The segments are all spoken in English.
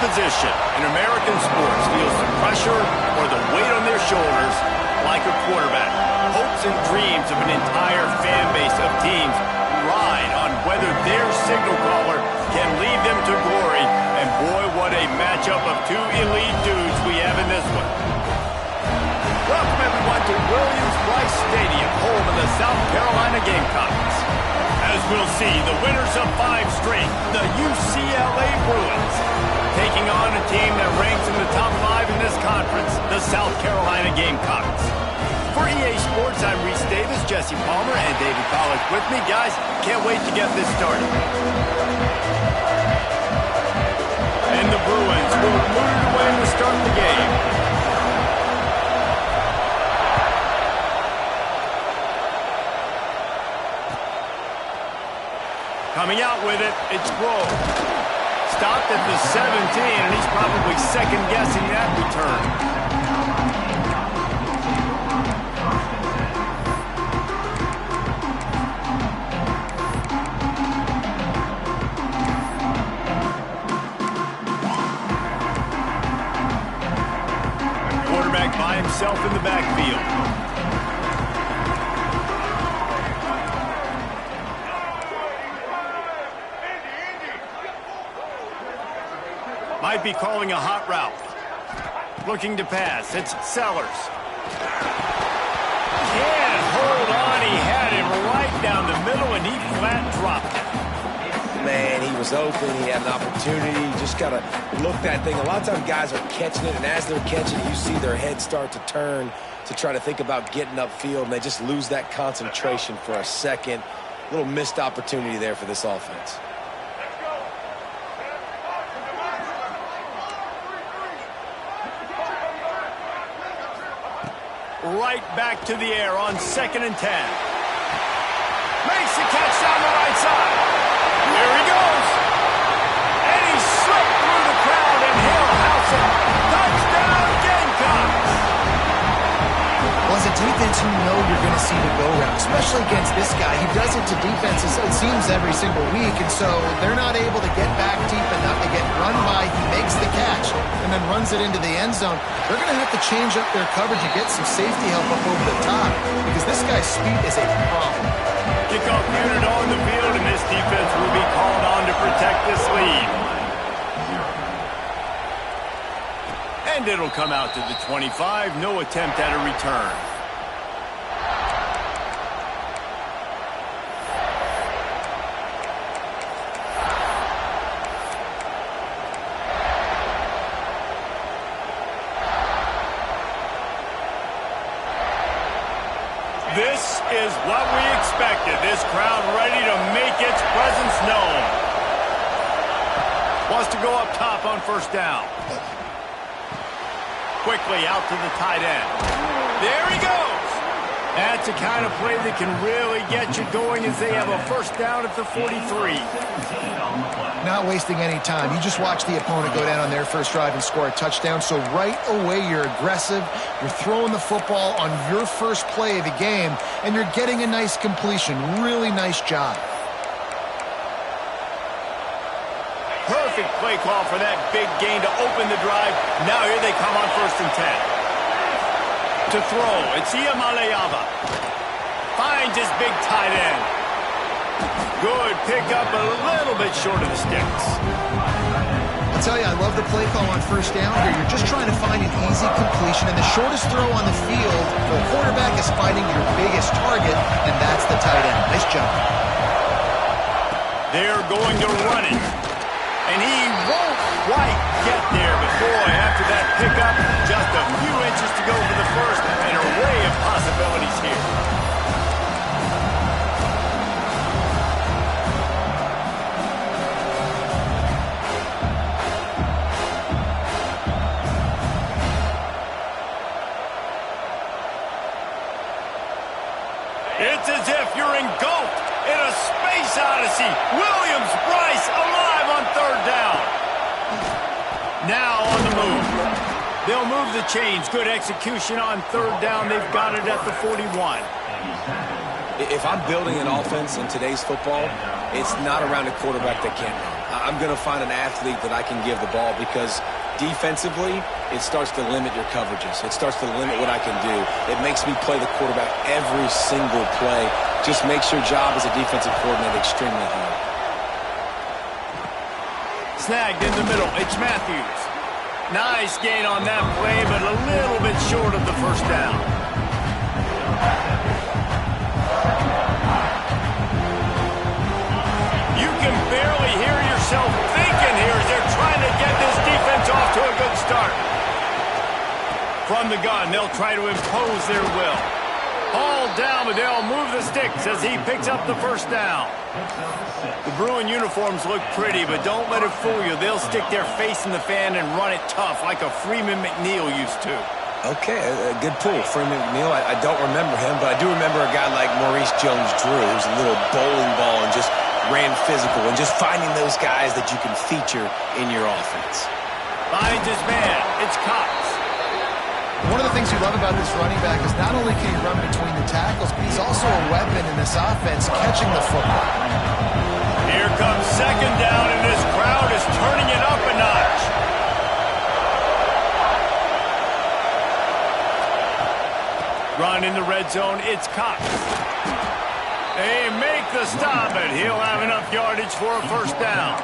position in American sports feels the pressure or the weight on their shoulders like a quarterback. Hopes and dreams of an entire fan base of teams ride on whether their signal caller can lead them to glory. And boy, what a matchup of two elite dudes we have in this one. Welcome everyone to Williams-Brice Stadium, home of the South Carolina Gamecocks. As we'll see, the winners of 5 straight, the UCLA Bruins, taking on a team that ranks in the top 5 in this conference, the South Carolina Gamecocks. For EA Sports, I'm Reese Davis, Jesse Palmer, and David Pollack with me. Guys, can't wait to get this started. And the Bruins will move it away to start the game. Coming out with it, it's Grove. Stopped at the 17, and he's probably second-guessing that return. Quarterback by himself in the backfield. Might be calling a hot route. Looking to pass. It's Sellers. Can't hold on. He had him right down the middle, and he flat dropped it. Man, he was open. He had an opportunity. You just got to look that thing. A lot of times guys are catching it, and as they're catching it, you see their head start to turn to try to think about getting upfield, and they just lose that concentration for a second. Little missed opportunity there for this offense. Right back to the air on 2nd and 10. Makes the catch down the right side. There he goes. And he slipped through the crowd, and he'll house it. Touchdown, Gamecocks. Well, as a defense, you know you're going to see the go-round, especially against this guy. He does it to defenses, it seems, every single week, and so they're not able to get back deep enough to get run by. He makes the catch and then runs it into the end zone. They're going to have to change up their coverage and get some safety help up over the top because this guy's speed is a problem. Kickoff unit on the field, and this defense will be called on to protect this lead. And it'll come out to the 25. No attempt at a return. This is what we expected. This crowd ready to make its presence known. Wants to go up top on 1st down. Quickly out to the tight end. There he goes. That's the kind of play that can really get you going as they have a 1st down at the 43. Not wasting any time. You just watch the opponent go down on their first drive and score a touchdown. So right away, you're aggressive. You're throwing the football on your first play of the game, and you're getting a nice completion. Really nice job. Perfect play call for that big gain to open the drive. Now here they come on 1st and 10. To throw, it's Iamaleava. Finds his big tight end. Good pickup, a little bit short of the sticks. I'll tell you, I love the play call on 1st down here. You're just trying to find an easy completion, and the shortest throw on the field for a quarterback is finding your biggest target, and that's the tight end. Nice job. They're going to run it. And he won't quite get there, but boy, after that pickup, just a few inches to go for the first, an array of possibilities here. It's as if you're engulfed in a space odyssey. Williams-Brice alive on 3rd down. Now on the move. They'll move the chains. Good execution on 3rd down. They've got it at the 41. If I'm building an offense in today's football, it's not around a quarterback that can't run. I'm going to find an athlete that I can give the ball, because defensively, it starts to limit your coverages. It starts to limit what I can do. It makes me play the quarterback every single play. Just makes your job as a defensive coordinator extremely hard. Snagged in the middle. It's Matthews. Nice gain on that play, but a little bit short of the first down. You can barely hear yourself thinking here as they're trying to get this defense off to a good start. From the gun, they'll try to impose their will. All down, but they'll move the sticks as he picks up the first down. The Bruin uniforms look pretty, but don't let it fool you. They'll stick their face in the fan and run it tough like a Freeman McNeil used to. Okay, a good pull. Freeman McNeil, I don't remember him, but I do remember a guy like Maurice Jones-Drew, who's a little bowling ball and just ran physical, and just finding those guys that you can feature in your offense. Finds his man. It's Cox. One of the things you love about this running back is not only can he run between the tackles, but he's also a weapon in this offense catching the football. Here comes second down, and this crowd is turning it up a notch. Run in the red zone. It's Cox. They make the stop, but he'll have enough yardage for a first down.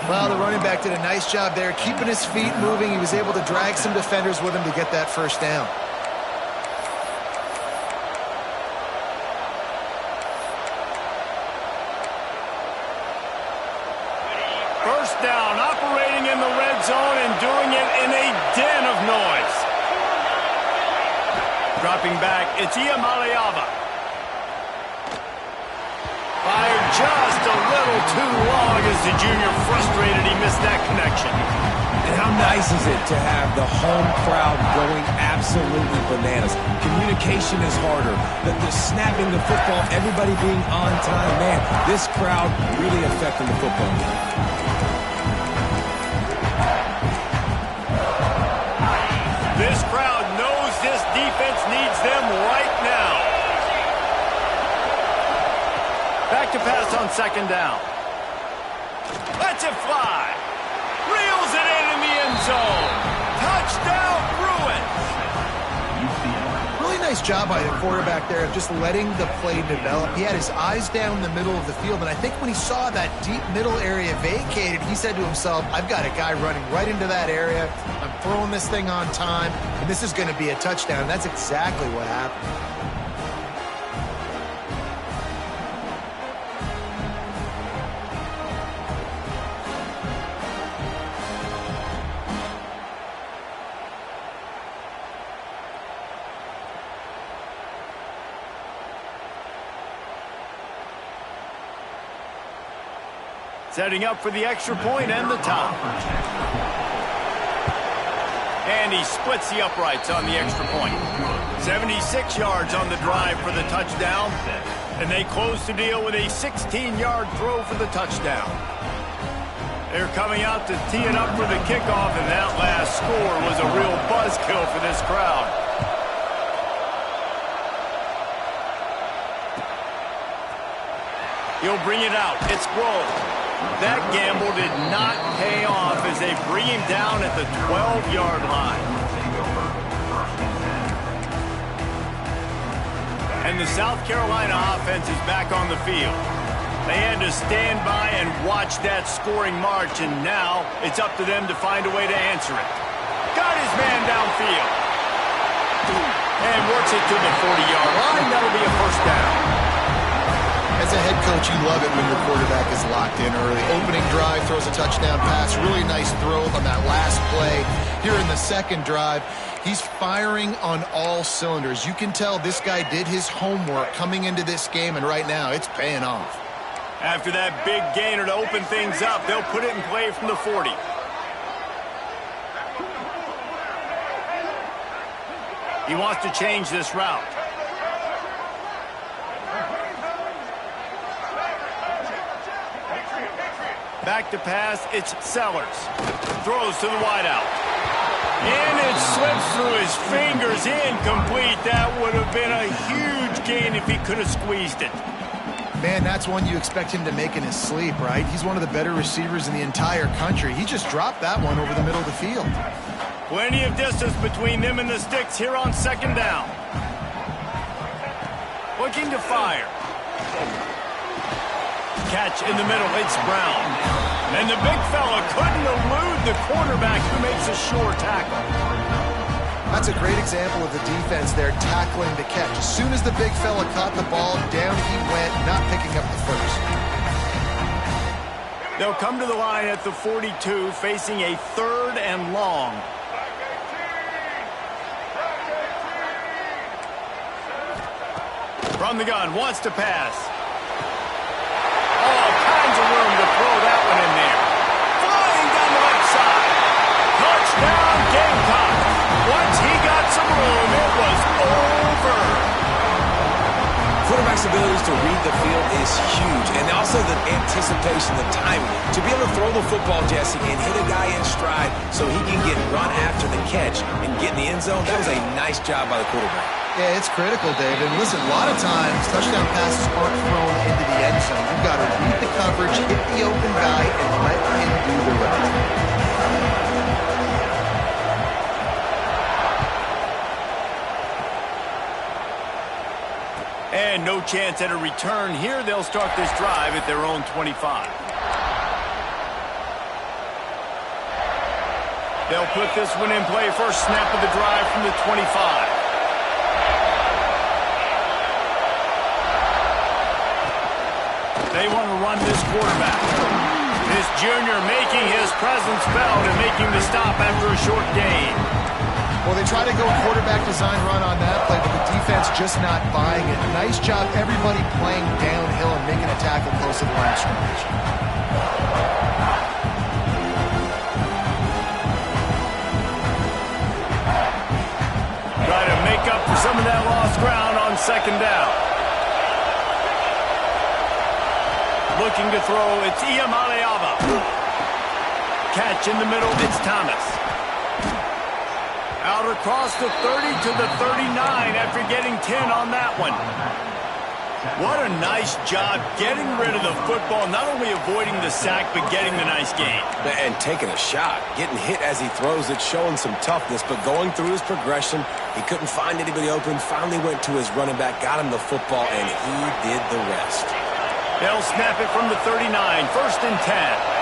Well, the running back did a nice job there, keeping his feet moving. He was able to drag some defenders with him to get that first down. First down, operating in the red zone and doing it in a den of noise. Dropping back, it's Iamaleava. Fired just a little too long as the junior frustrated he missed that connection. And how nice is it to have the home crowd going absolutely bananas? Communication is harder. The snapping the football, everybody being on time. Man, this crowd really affecting the football game. This crowd knows this defense needs them right now. Back to pass on second down. Lets it fly. Reels it in the end zone. Touchdown, Bruins. Really nice job by the quarterback there of just letting the play develop. He had his eyes down the middle of the field, and I think when he saw that deep middle area vacated, he said to himself, I've got a guy running right into that area. I'm throwing this thing on time, and this is going to be a touchdown. And that's exactly what happened. Setting up for the extra point and the top. And he splits the uprights on the extra point. 76 yards on the drive for the touchdown. And they close the deal with a 16-yard throw for the touchdown. They're coming out to tee it up for the kickoff, and that last score was a real buzzkill for this crowd. He'll bring it out. It's Grove. That gamble did not pay off as they bring him down at the 12-yard line. And the South Carolina offense is back on the field. They had to stand by and watch that scoring march, and now it's up to them to find a way to answer it. Got his man downfield. And works it to the 40-yard line. That'll be a first down. As a head coach, you love it when your quarterback is locked in early. Opening drive, throws a touchdown pass. Really nice throw on that last play. Here in the second drive, he's firing on all cylinders. You can tell this guy did his homework coming into this game, and right now it's paying off. After that big gainer to open things up, they'll put it in play from the 40. He wants to change this route. Back to pass, it's Sellers. Throws to the wideout. And it slips through his fingers, incomplete. That would have been a huge gain if he could have squeezed it. Man, that's one you expect him to make in his sleep, right? He's one of the better receivers in the entire country. He just dropped that one over the middle of the field. Plenty of distance between them and the sticks here on second down. Looking to fire. Catch in the middle, it's Brown. And the big fella couldn't elude the quarterback who makes a sure tackle. That's a great example of the defense there tackling the catch. As soon as the big fella caught the ball, down he went, not picking up the first. They'll come to the line at the 42, facing a 3rd and long. From the gun, wants to pass. All kinds of room to throw that one in there. Flying down the left side. Touchdown, Gamecocks. Once he got some room, it was over. Quarterback's abilities to read the field is huge, and also the anticipation, the timing. To be able to throw the football, Jesse, and hit a guy in stride so he can get run after the catch and get in the end zone, that was a nice job by the quarterback. Yeah, it's critical, David. And listen, a lot of times, touchdown passes aren't thrown into the end zone. You've got to read the coverage, hit the open guy, and let him do the rest. And no chance at a return here. They'll start this drive at their own 25. They'll put this one in play. First snap of the drive from the 25. They want to run this quarterback. This junior making his presence felt and making the stop after a short gain. Well, they try to go quarterback design run on that play, but the defense just not buying it. Nice job, everybody playing downhill and making a tackle close to the line of scrimmage. Try to make up for some of that lost ground on second down. Looking to throw, it's Iamaleava. Catch in the middle, it's Thomas. Out across the 30 to the 39 after getting 10 on that one. What a nice job getting rid of the football, not only avoiding the sack, but getting the nice gain. And taking a shot, getting hit as he throws it, showing some toughness, but going through his progression, he couldn't find anybody open, finally went to his running back, got him the football, and he did the rest. They'll snap it from the 39, 1st and 10.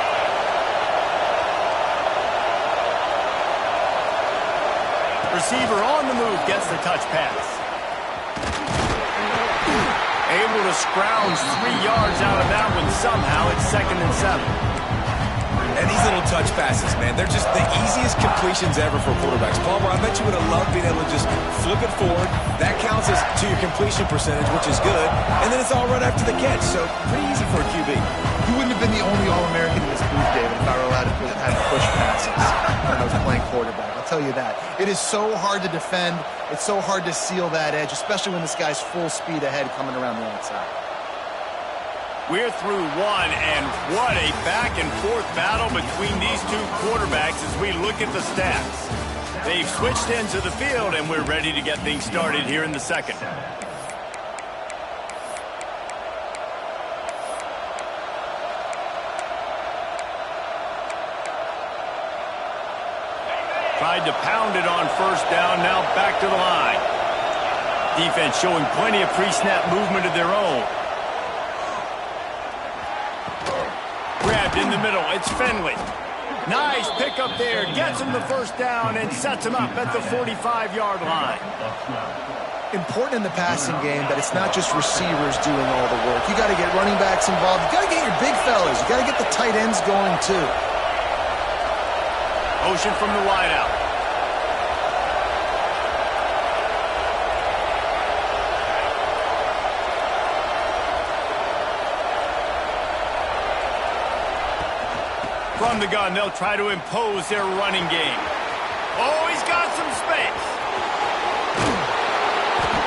Receiver on the move, gets the touch pass. Able to scrounge 3 yards out of that one somehow. It's 2nd and 7. And these little touch passes, man, they're just the easiest completions ever for quarterbacks. Palmer, I bet you would have loved being able to just flip it forward. That counts as to your completion percentage, which is good. And then it's all right after the catch, so pretty easy for a QB. You wouldn't have been the only All-American in this booth, David, if I were allowed to have push passes when I was playing quarterback. I'll tell you that. It is so hard to defend. It's so hard to seal that edge, especially when this guy's full speed ahead coming around the outside. We're through one, and what a back-and-forth battle between these two quarterbacks as we look at the stats. They've switched into the field, and we're ready to get things started here in the second. Tried to pound it on first down, now back to the line. Defense showing plenty of pre-snap movement of their own. Grabbed in the middle, it's Finley. Nice pickup there, gets him the first down and sets him up at the 45-yard line. Important in the passing game that it's not just receivers doing all the work. You got to get running backs involved. You got to get your big fellas. You got to get the tight ends going too. Motion from the wideout. From the gun, they'll try to impose their running game. Oh, he's got some space.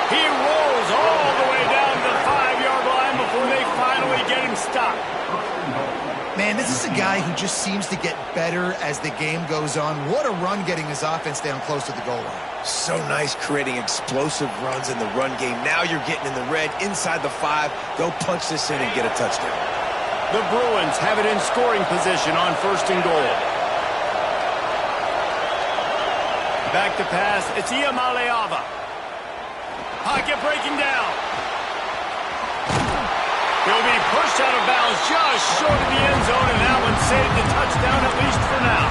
He rolls all the way down to the 5-yard line before they finally get him stopped. Man, And this is a guy who just seems to get better as the game goes on. What a run getting his offense down close to the goal line. So nice creating explosive runs in the run game. Now you're getting in the red inside the 5. Go punch this in and get a touchdown. The Bruins have it in scoring position on 1st and goal. Back to pass. It's Iamaleava. Pocket breaking down. He'll be pushed out of bounds just short of the end zone, and that one saved the touchdown, at least for now.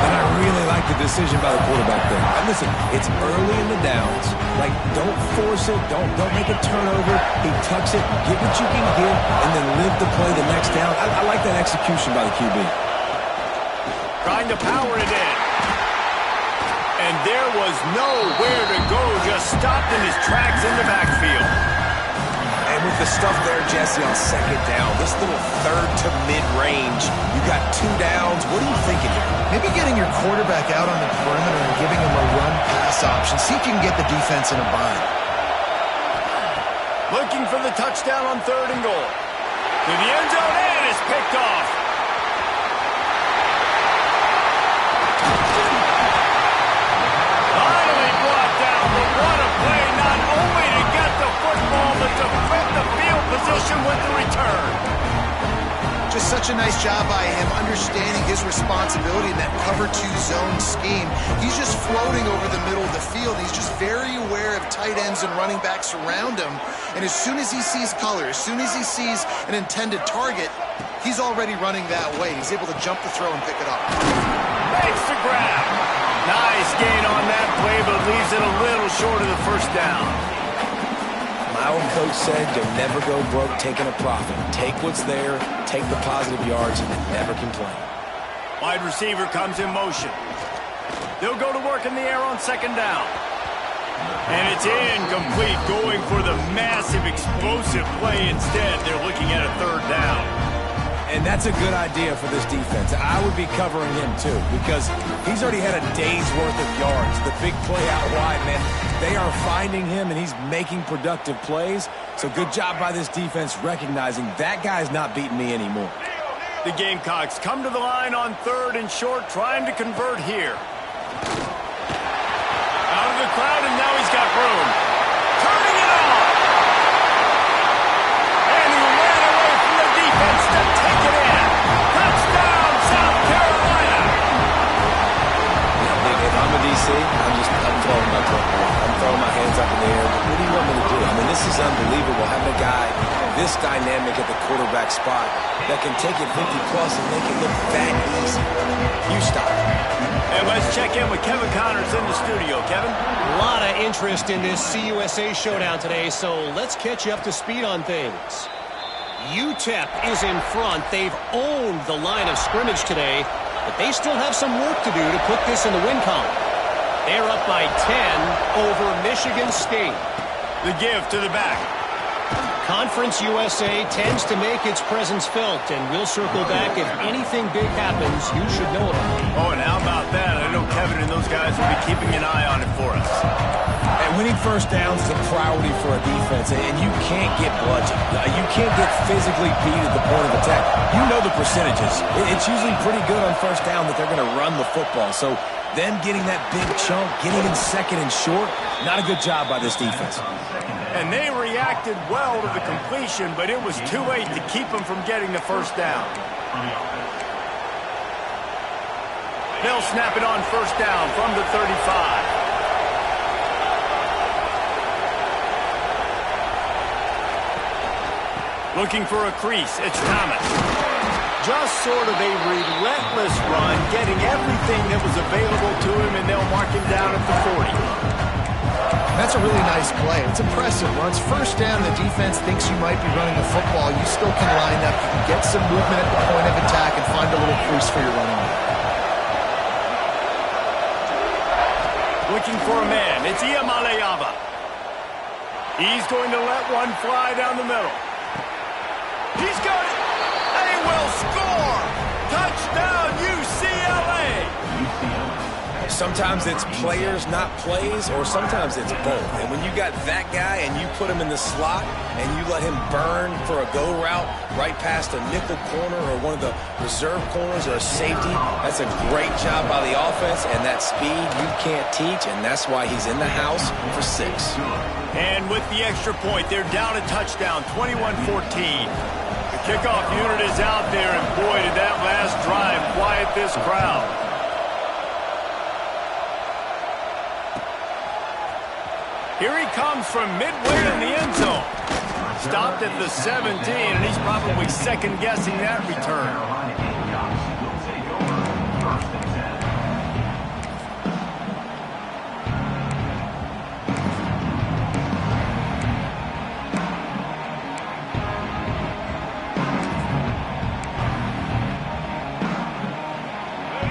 And I really like the decision by the quarterback there. And listen, it's early in the downs. Like, don't force it. Don't make a turnover. He tucks it, get what you can get, and then live to play the next down. I like that execution by the QB. Trying to power it in. And there was nowhere to go, just stopped in his tracks in the backfield. And with the stuff there, Jesse, on 2nd down, this little 3rd to mid-range, you got 2 downs. What are you thinking here? Maybe getting your quarterback out on the perimeter and giving him a run-pass option. See if you can get the defense in a bind. Looking for the touchdown on 3rd and goal. To the end zone, and it's picked off. Finally brought down, but what a play, not only to get the football, but to flip the field position with the return. Just such a nice job by him understanding his responsibility in that cover 2 zone scheme. He's just floating over the middle of the field. He's just very aware of tight ends and running backs around him. And as soon as he sees color, as soon as he sees an intended target, he's already running that way. He's able to jump the throw and pick it up. Makes the grab. Nice gain on that play, but leaves it a little short of the 1st down. My old coach said you'll never go broke taking a profit. Take what's there, take the positive yards, and never complain. Wide receiver comes in motion. They'll go to work in the air on 2nd down. And it's incomplete, going for the massive explosive play instead. They're looking at a 3rd down. And that's a good idea for this defense. I would be covering him, too, because he's already had a day's worth of yards. The big play out wide, man. They are finding him, and he's making productive plays. So good job by this defense recognizing that guy's not beating me anymore. The Gamecocks come to the line on 3rd and short, trying to convert here. Out of the crowd, and now he's got room. Turning it on! And he ran away from the defense to take it in. Touchdown, South Carolina! If I'm a DC, I'm throwing my football. I'm throwing my hands up in the air. What do you want me to do? I mean, this is unbelievable, having a guy this dynamic at the quarterback spot that can take it 50-plus and make it look that easy. You stop. And let's check in with Kevin Connors in the studio. Kevin? A lot of interest in this CUSA showdown today, so let's catch you up to speed on things. UTEP is in front. They've owned the line of scrimmage today, but they still have some work to do to put this in the win column. They're up by 10 over Michigan State. The give to the back. Conference USA tends to make its presence felt, and we'll circle back if anything big happens you should know about it. Oh, and how about that? I know Kevin and those guys will be keeping an eye on it for us. And winning 1st downs is a priority for a defense, and you can't get bludgeoned. You can't get physically beat at the point of attack. You know the percentages. It's usually pretty good on 1st down that they're going to run the football. So them getting that big chunk, getting in 2nd and short, not a good job by this defense. And they reacted well to the completion, but it was too late to keep them from getting the 1st down. They'll snap it on 1st down from the 35. Looking for a crease, it's Thomas. Just sort of a relentless run, getting everything that was available to him, and they'll mark him down at the 40. That's a really nice play. It's impressive. Once 1st down, the defense thinks you might be running the football. You still can line up. You can get some movement at the point of attack and find a little crease for your running back. Looking for a man. It's Iamaleava. He's going to let one fly down the middle. He's got it. They will score. Touchdown, UCLA. Sometimes it's players, not plays, or sometimes it's both. And when you got that guy and you put him in the slot and you let him burn for a go route right past a nickel corner or one of the reserve corners or a safety, that's a great job by the offense, and that speed you can't teach, and that's why he's in the house for 6. And with the extra point, they're down a touchdown, 21-14. The kickoff unit is out there, and boy, did that last drive quiet this crowd. Here he comes from midway in the end zone. Stopped at the 17, and he's probably second-guessing that return.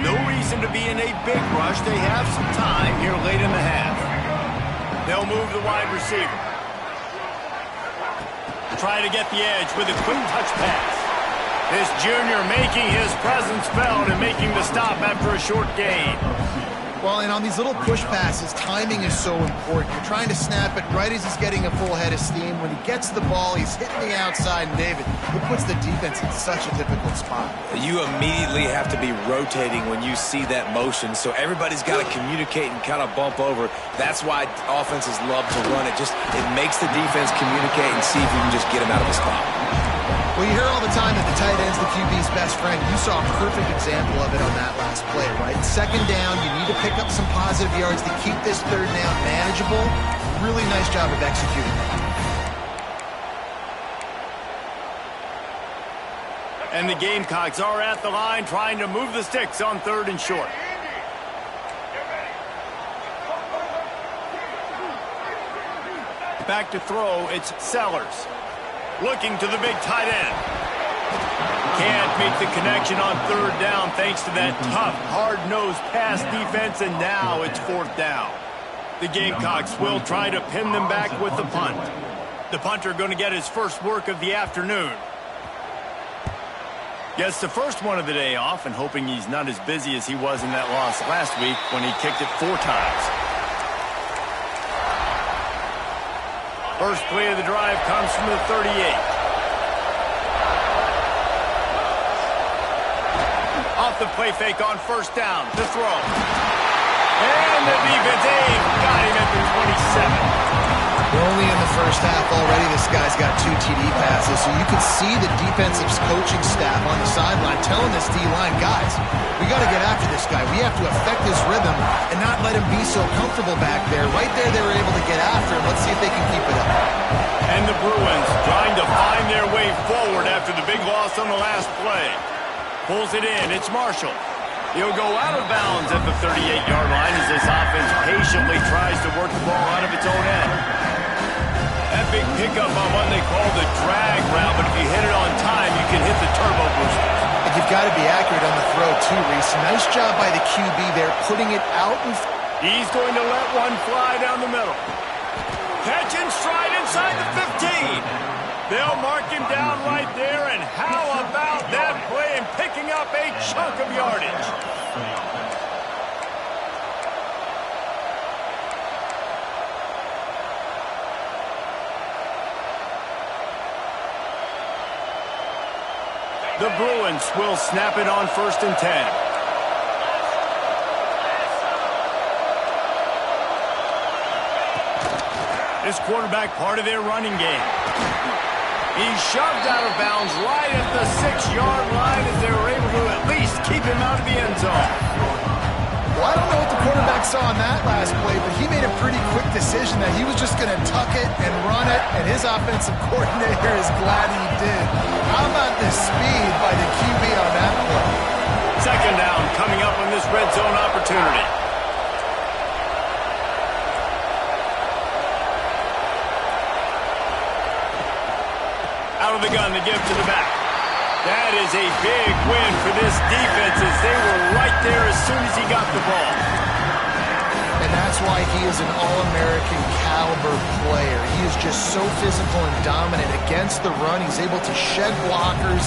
No reason to be in a big rush. They have some time here late in the half. They'll move the wide receiver. Try to get the edge with a quick touch pass. This junior making his presence felt and making the stop after a short gain. Well, and on these little push passes, timing is so important. You're trying to snap it right as he's getting a full head of steam. When he gets the ball, he's hitting the outside, and David, it puts the defense in such a difficult spot. You immediately have to be rotating when you see that motion, so everybody's got to communicate and kind of bump over. That's why offenses love to run it. It makes the defense communicate and see if you can just get him out of the spot. Well, you hear all the time that the tight end's the QB's best friend. You saw a perfect example of it on that last play, right? Second down, you need to pick up some positive yards to keep this third down manageable. Really nice job of executing. And the Gamecocks are at the line trying to move the sticks on 3rd and short. Back to throw, it's Sellers. Looking to the big tight end. Can't make the connection on 3rd down thanks to that tough, hard-nosed pass defense, and now it's 4th down. The Gamecocks will try to pin them back with the punt. The punter going to get his first work of the afternoon. Gets the first one of the day off, and hoping he's not as busy as he was in that loss last week when he kicked it 4 times. First play of the drive comes from the 38. Off the play fake on 1st down. The throw. And the defense got him at the 27. We're only in the first half already. This guy's got 2 TD passes, so you can see the defensive coaching staff on the sideline telling this D-line, guys, we got to get after this guy. We have to affect his rhythm and not let him be so comfortable back there. Right there, they were able to get after him. Let's see if they can keep it up. And the Bruins trying to find their way forward after the big loss on the last play. Pulls it in. It's Marshall. He'll go out of bounds at the 38-yard line as this offense patiently tries to work the ball out of its own end. That big pickup on what they call the drag route, but if you hit it on time, you can hit the turbo booster. And you've got to be accurate on the throw, too, Reese. Nice job by the QB there, putting it out. He's going to let one fly down the middle. Catch and stride inside the 15. They'll mark him down right there, and how about that play and picking up a chunk of yardage? The Bruins will snap it on 1st and 10. This quarterback part of their running game. He's shoved out of bounds right at the 6-yard line as they were able to at least keep him out of the end zone. Well, I don't know what the quarterback saw on that last play, but he made a pretty quick decision that he was just going to tuck it and run it, and his offensive coordinator is glad he did. How about the speed by the QB on that play? 2nd down coming up on this red zone opportunity. Out of the gun, the give to the back. That is a big win for this defense as they were right there as soon as he got the ball. And that's why he is an All-American Cal caliber player. He is just so physical and dominant against the run. He's able to shed blockers,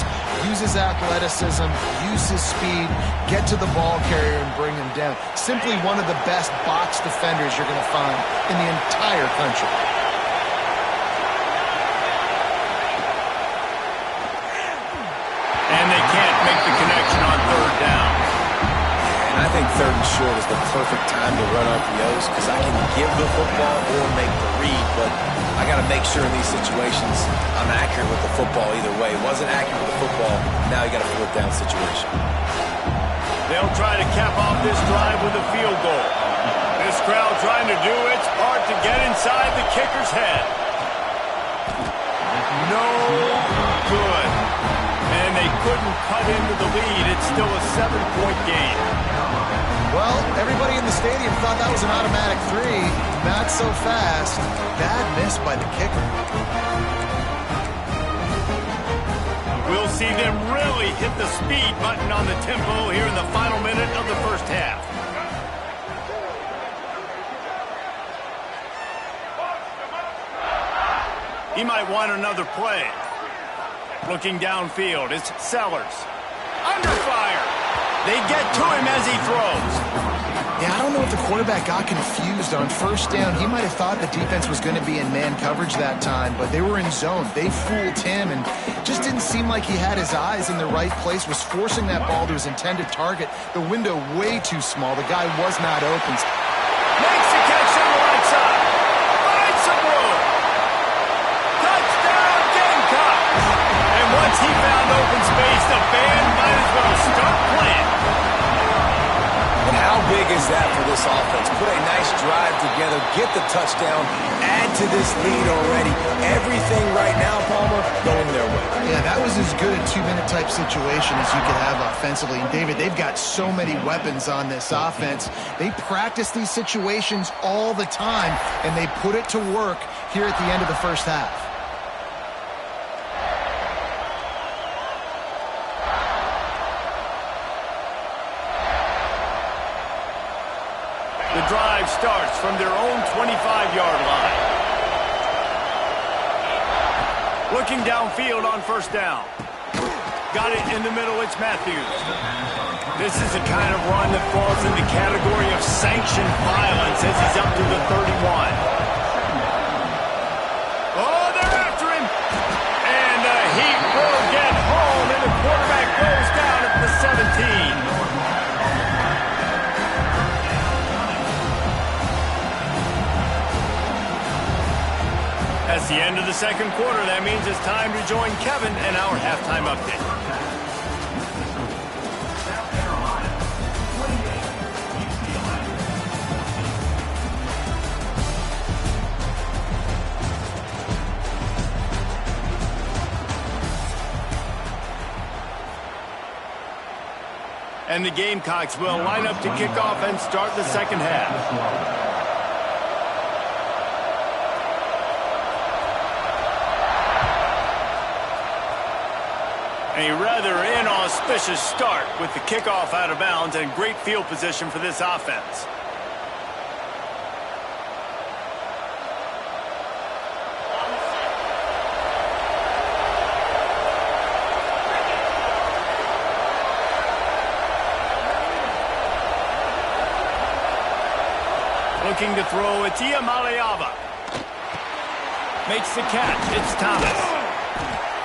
use his athleticism, use his speed, get to the ball carrier and bring him down. Simply one of the best box defenders you're going to find in the entire country. And they can't make the connection on third down. And I think third and short is the perfect time to run off the O's because I can give the football or make the read, but I got to make sure in these situations I'm accurate with the football either way. Wasn't accurate with the football, now you got a fourth down situation. They'll try to cap off this drive with a field goal. This crowd trying to do its part to get inside the kicker's head. No good. And they couldn't cut into the lead. It's still a 7-point game. Well, everybody in the stadium thought that was an automatic 3. Not so fast. Bad miss by the kicker. We'll see them really hit the speed button on the tempo here in the final minute of the first half. He might want another play. Looking downfield, it's Sellers. Under fire. They get to him as he throws. Yeah, I don't know if the quarterback got confused on first down. He might have thought the defense was going to be in man coverage that time, but they were in zone. They fooled him and just didn't seem like he had his eyes in the right place, was forcing that ball to his intended target. The window way too small. The guy was not open. Makes the catch on the right side. Finds some room. Touchdown, Gamecocks. And once he found open space, the band might as well start playing. And how big is that for this offense? Put a nice drive together, get the touchdown, add to this lead already. Everything right now, Palmer, going their way. Yeah, that was as good a 2-minute type situation as you could have offensively. And David, they've got so many weapons on this offense. They practice these situations all the time, and they put it to work here at the end of the first half. The drive starts from their own 25-yard line. Looking downfield on first down. Got it in the middle, it's Matthews. This is the kind of run that falls in the category of sanctioned violence as he's up to the 31. Oh, they're after him. And the heat will get home, and the quarterback goes down at the 17. That's the end of the second quarter. That means it's time to join Kevin and our halftime update. And the Gamecocks will line up to kick off and start the second half. A rather inauspicious start with the kickoff out of bounds and great field position for this offense. Looking to throw, it's Iamaleava. Makes the catch, it's Thomas.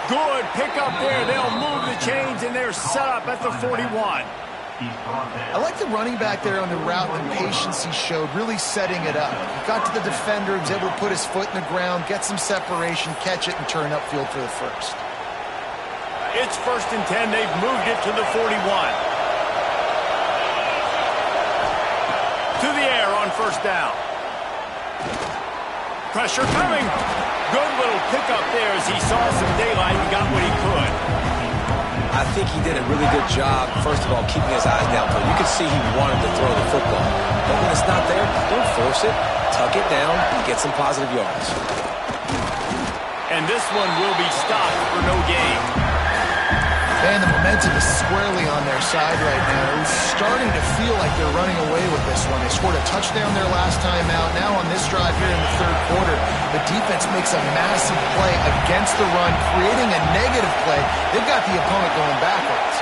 Good pickup there. They'll move the chains, and they're set up at the 41. I like the running back there on the route, the patience he showed, really setting it up. He got to the defender, was able to put his foot in the ground, get some separation, catch it, and turn upfield for the first. It's 1st and 10. They've moved it to the 41. To the air on first down. Pressure coming. Good little pickup there as he saw some daylight and got what he could. I think he did a really good job, first of all, keeping his eyes downfield. You could see he wanted to throw the football. But when it's not there, don't force it. Tuck it down and get some positive yards. And this one will be stopped for no gain. And the momentum is squarely on their side right now. It's starting to feel like they're running away with this one. They scored a touchdown their last time out. Now on this drive here in the third quarter, the defense makes a massive play against the run, creating a negative play, they've got the opponent going backwards.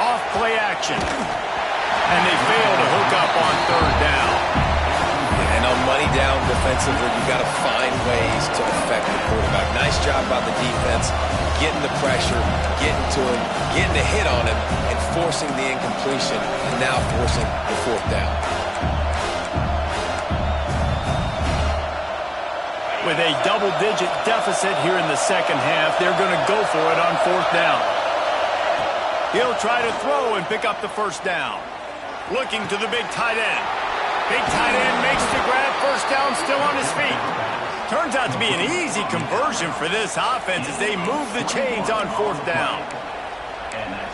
Off play action. And they fail to hook up on third down. And on money down defensively, you've got to find ways to affect the quarterback. Nice job by the defense, getting the pressure, getting to him, getting a hit on him, and forcing the incompletion, and now forcing the fourth down. With a double-digit deficit here in the second half, they're going to go for it on fourth down. He'll try to throw and pick up the first down. Looking to the big tight end. Big tight end makes the grab, first down, still on his feet. Turns out to be an easy conversion for this offense as they move the chains on fourth down.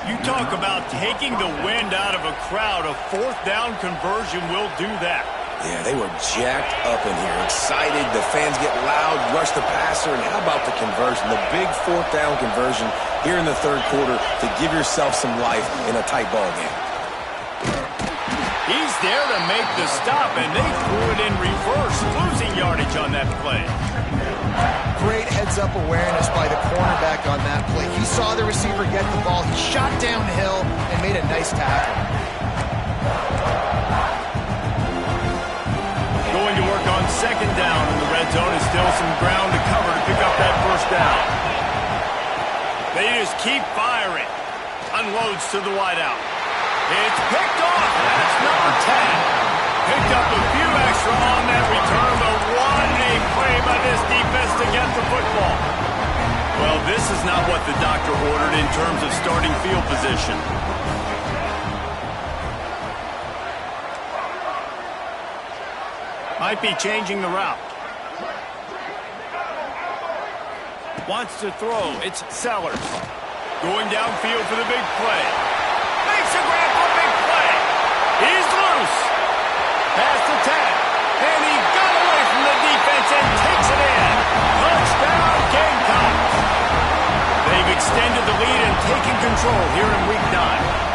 You talk about taking the wind out of a crowd. A fourth down conversion will do that. Yeah, they were jacked up in here, excited. The fans get loud, rush the passer, and how about the conversion? The big fourth down conversion here in the third quarter to give yourself some life in a tight ball game. He's there to make the stop, and they threw it in reverse, losing yardage on that play. Great heads-up awareness by the cornerback on that play. He saw the receiver get the ball. He shot downhill and made a nice tackle. Going to work on second down in the red zone is still some ground to cover to pick up that first down. They just keep firing. Unloads to the wideout. It's picked off. That's number 10. Picked up a few extra on that return, but what a play by this defense to get the football. Well, this is not what the doctor ordered in terms of starting field position. Might be changing the route. Wants to throw. It's Sellers. Going downfield for the big play. Makes a grab for a big play. He's loose. Pass to 10. And he got away from the defense and takes it in. Touchdown, Gamecocks. They've extended the lead and taken control here in Week 9.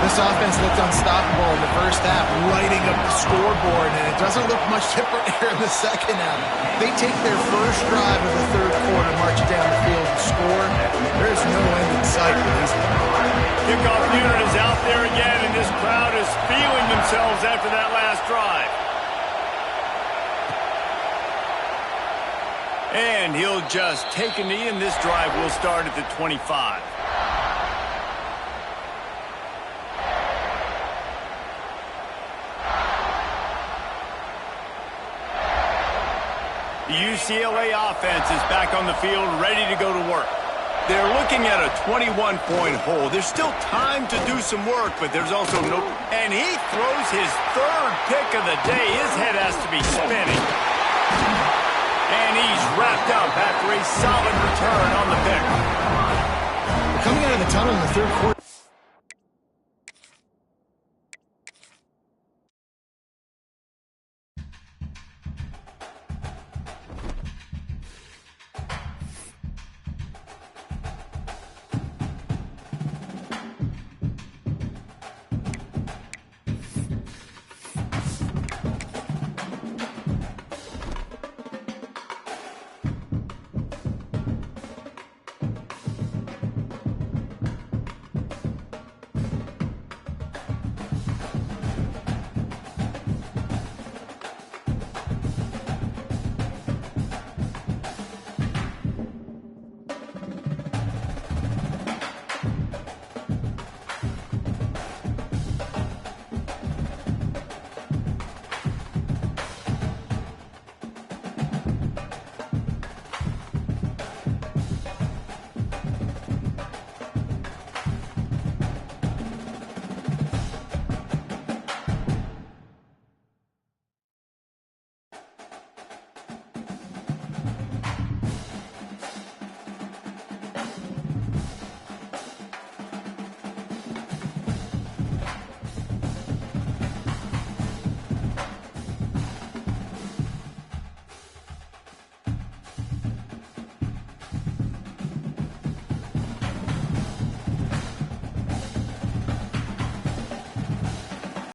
This offense looked unstoppable in the first half, lighting up the scoreboard, and it doesn't look much different here in the second half. They take their first drive of the third quarter, march down the field and score. There's no end in sight for these guys. Kickoff unit is out there again, and this crowd is feeling themselves after that last drive. And he'll just take a knee, and this drive will start at the 25. The UCLA offense is back on the field, ready to go to work. They're looking at a 21-point hole. There's still time to do some work, but there's also no... And he throws his third pick of the day. His head has to be spinning. And he's wrapped up after a solid return on the pick. Coming out of the tunnel in the third quarter.